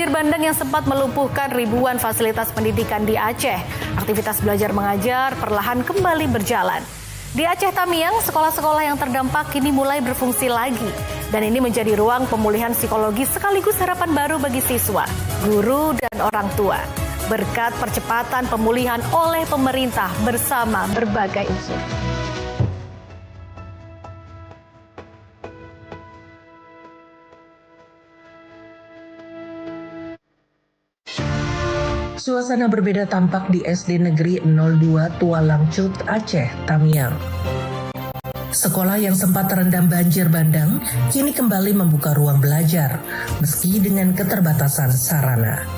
Banjir bandang yang sempat melumpuhkan ribuan fasilitas pendidikan di Aceh. Aktivitas belajar mengajar perlahan kembali berjalan. Di Aceh Tamiang, sekolah-sekolah yang terdampak kini mulai berfungsi lagi. Dan ini menjadi ruang pemulihan psikologis sekaligus harapan baru bagi siswa, guru, dan orang tua. Berkat percepatan pemulihan oleh pemerintah bersama berbagai unsur. Suasana berbeda tampak di SD Negeri 02 Tualang Cut, Aceh, Tamiang. Sekolah yang sempat terendam banjir bandang kini kembali membuka ruang belajar, meski dengan keterbatasan sarana.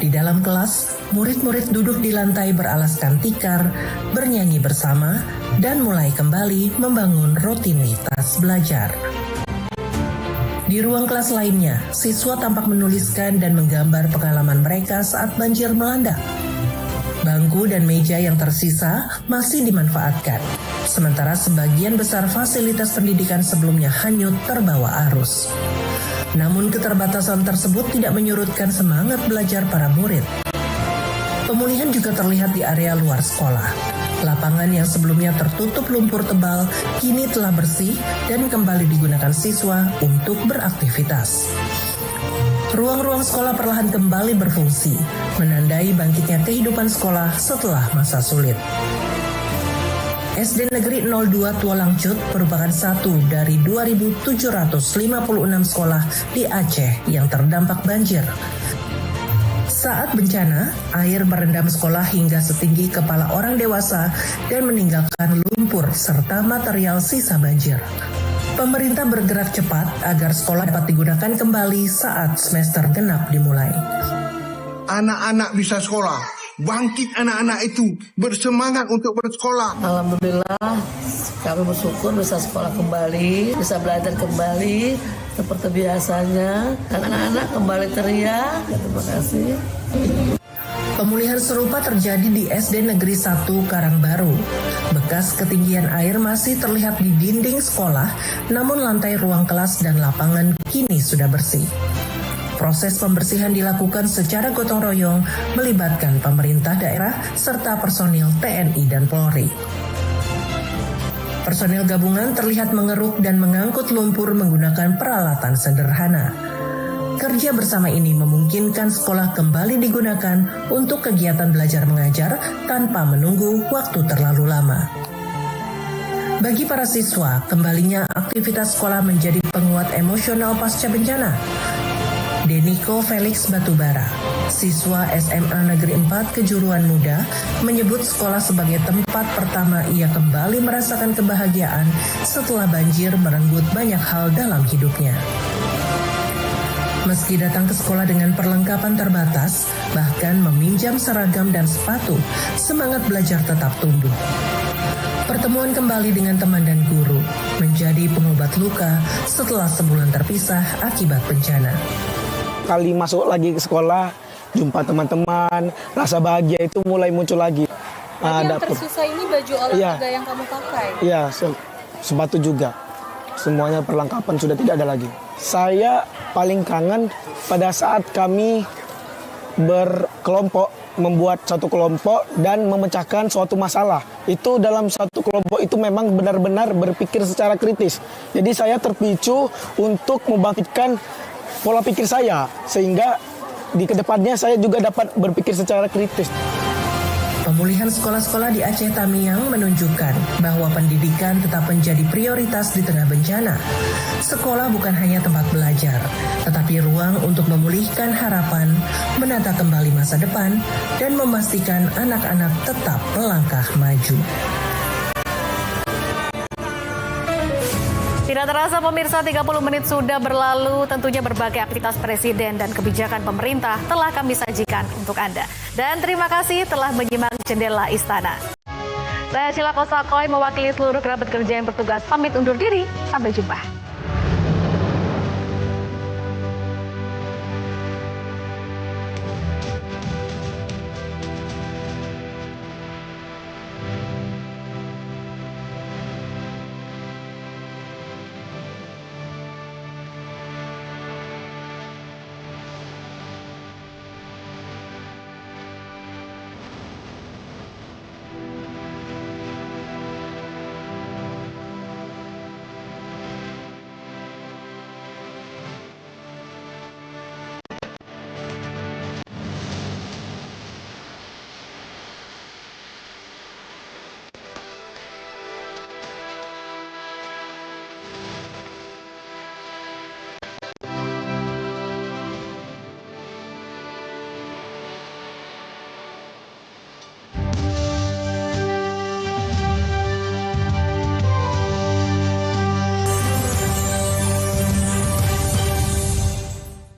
Di dalam kelas, murid-murid duduk di lantai beralaskan tikar, bernyanyi bersama, dan mulai kembali membangun rutinitas belajar. Di ruang kelas lainnya, siswa tampak menuliskan dan menggambar pengalaman mereka saat banjir melanda. Bangku dan meja yang tersisa masih dimanfaatkan, sementara sebagian besar fasilitas pendidikan sebelumnya hanyut terbawa arus. Namun keterbatasan tersebut tidak menyurutkan semangat belajar para murid. Pemulihan juga terlihat di area luar sekolah. Lapangan yang sebelumnya tertutup lumpur tebal kini telah bersih dan kembali digunakan siswa untuk beraktivitas. Ruang-ruang sekolah perlahan kembali berfungsi, menandai bangkitnya kehidupan sekolah setelah masa sulit. SD Negeri 02 Tualang Cut merupakan satu dari 2.756 sekolah di Aceh yang terdampak banjir. Saat bencana, air merendam sekolah hingga setinggi kepala orang dewasa dan meninggalkan lumpur serta material sisa banjir. Pemerintah bergerak cepat agar sekolah dapat digunakan kembali saat semester genap dimulai. Anak-anak bisa sekolah, bangkit anak-anak itu, bersemangat untuk bersekolah. Alhamdulillah, kami bersyukur bisa sekolah kembali, bisa belajar kembali seperti biasanya. Anak-anak kembali ceria. Terima kasih. Pemulihan serupa terjadi di SD Negeri 1 Karangbaru. Bekas ketinggian air masih terlihat di dinding sekolah, namun lantai ruang kelas dan lapangan kini sudah bersih. Proses pembersihan dilakukan secara gotong royong, melibatkan pemerintah daerah serta personil TNI dan Polri. Personil gabungan terlihat mengeruk dan mengangkut lumpur menggunakan peralatan sederhana. Kerja bersama ini memungkinkan sekolah kembali digunakan untuk kegiatan belajar mengajar tanpa menunggu waktu terlalu lama. Bagi para siswa, kembalinya aktivitas sekolah menjadi penguat emosional pasca bencana. Deniko Felix Batubara, siswa SMA Negeri 4 Kejuruan Muda, menyebut sekolah sebagai tempat pertama ia kembali merasakan kebahagiaan setelah banjir merenggut banyak hal dalam hidupnya. Meski datang ke sekolah dengan perlengkapan terbatas, bahkan meminjam seragam dan sepatu, semangat belajar tetap tumbuh. Pertemuan kembali dengan teman dan guru menjadi pengobat luka setelah sebulan terpisah akibat bencana. Kali masuk lagi ke sekolah, jumpa teman-teman, rasa bahagia itu mulai muncul lagi. Yang tersisa ini baju olahraga yang kamu pakai? Iya, sepatu juga. Semuanya perlengkapan sudah tidak ada lagi. Saya paling kangen pada saat kami berkelompok, membuat satu kelompok dan memecahkan suatu masalah. Itu dalam satu kelompok itu memang benar-benar berpikir secara kritis. Jadi saya terpicu untuk membangkitkan pola pikir saya, sehingga di kedepannya saya juga dapat berpikir secara kritis. Pemulihan sekolah-sekolah di Aceh Tamiang menunjukkan bahwa pendidikan tetap menjadi prioritas di tengah bencana. Sekolah bukan hanya tempat belajar, tetapi ruang untuk memulihkan harapan, menata kembali masa depan, dan memastikan anak-anak tetap melangkah maju. Tidak terasa pemirsa, 30 menit sudah berlalu. Tentunya berbagai aktivitas presiden dan kebijakan pemerintah telah kami sajikan untuk Anda. Dan terima kasih telah menyimak Jendela Istana. Saya Sheila Kosakoy mewakili seluruh kerabat kerja yang bertugas pamit undur diri. Sampai jumpa.